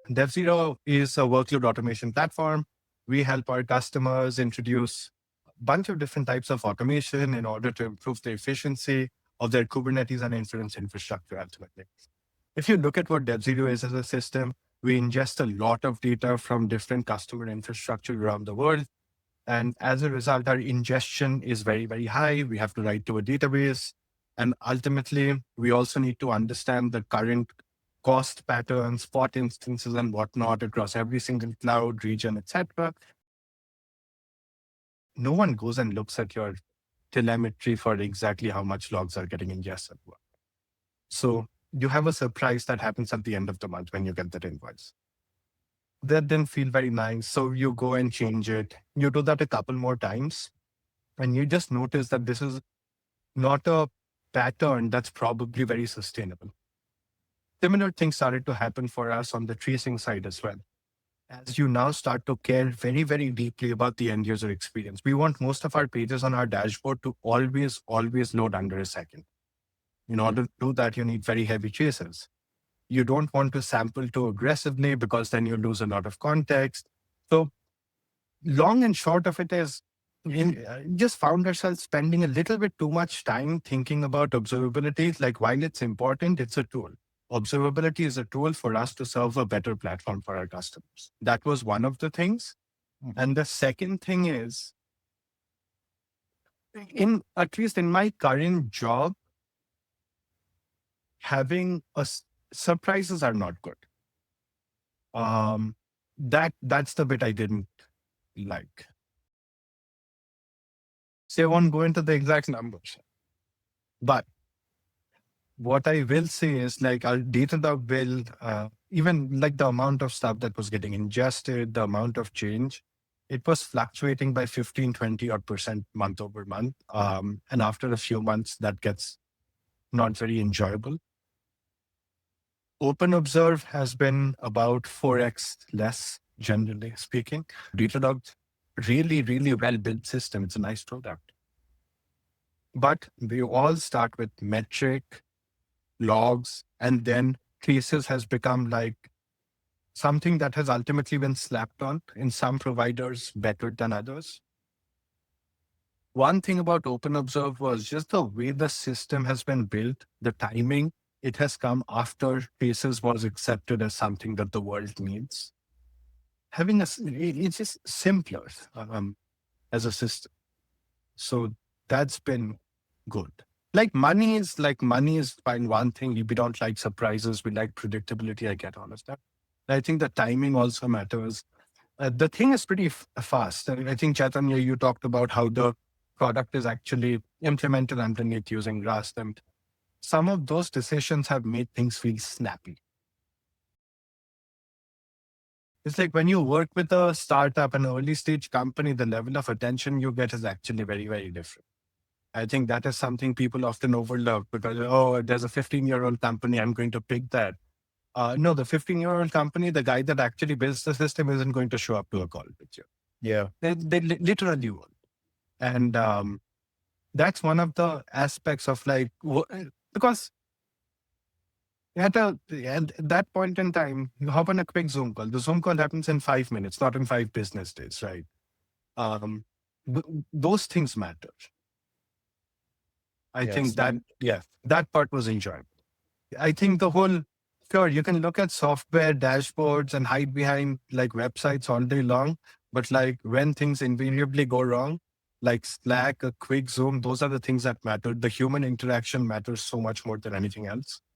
DevZero is a workload automation platform. We help our customers introduce a bunch of different types of automation in order to improve the efficiency of their Kubernetes and inference infrastructure ultimately. If you look at what DevZero is as a system, we ingest a lot of data from different customer infrastructure around the world. And as a result, our ingestion is very, very high. We have to write to a database. And ultimately, we also need to understand the current cost patterns, spot instances, and whatnot across every single cloud region, etc. No one goes and looks at your telemetry for exactly how much logs are getting ingested. So you have a surprise that happens at the end of the month when you get that invoice. That didn't feel very nice. So you go and change it. You do that a couple more times. And you just notice that this is not a pattern that's probably very sustainable. Similar things started to happen for us on the tracing side as well. As you now start to care very, very deeply about the end user experience, we want most of our pages on our dashboard to always load under a second. In order to do that, you need very heavy traces. You don't want to sample too aggressively because then you lose a lot of context. So long and short of it is, just found ourselves spending a little bit too much time thinking about observability. Like while it's important, it's a tool. Observability is a tool for us to serve a better platform for our customers. That was one of the things. And the second thing is, at least in my current job, having surprises are not good. That's the bit I didn't like. So I won't go into the exact numbers, but what I will say is like our Datadog will, even like the amount of stuff that was getting ingested, the amount of change, it was fluctuating by 15, 20% month over month. And after a few months, that gets not very enjoyable. OpenObserve has been about 4x less, generally speaking. Datadog, really, really well-built system. It's a nice product. But they all start with metric, logs, and then traces has become like something that has ultimately been slapped on in some providers better than others. One thing about OpenObserve was just the way the system has been built, the timing. It has come after traces was accepted as something that the world needs. It's just simpler as a system. So that's been good. Like money is fine. One thing, we don't like surprises. We like predictability. I get all of that. I think the timing also matters. The thing is pretty fast. I think Chaitanya, you talked about how the product is actually implemented underneath using Rust, and some of those decisions have made things feel snappy. It's like when you work with a startup, an early stage company, the level of attention you get is actually very, very different. I think that is something people often overlook because, oh, there's a 15-year-old company, I'm going to pick that. No, the 15-year-old company, the guy that actually builds the system isn't going to show up to a call with you. Yeah. They literally won't. And that's one of the aspects of like, because at that point in time, you hop on a quick Zoom call. The Zoom call happens in 5 minutes, not in 5 business days, right? Those things matter. I think that part was enjoyable. I think the whole, sure, you can look at software dashboards and hide behind like websites all day long, but like when things invariably go wrong, like Slack, a quick Zoom, those are the things that matter. The human interaction matters so much more than anything else.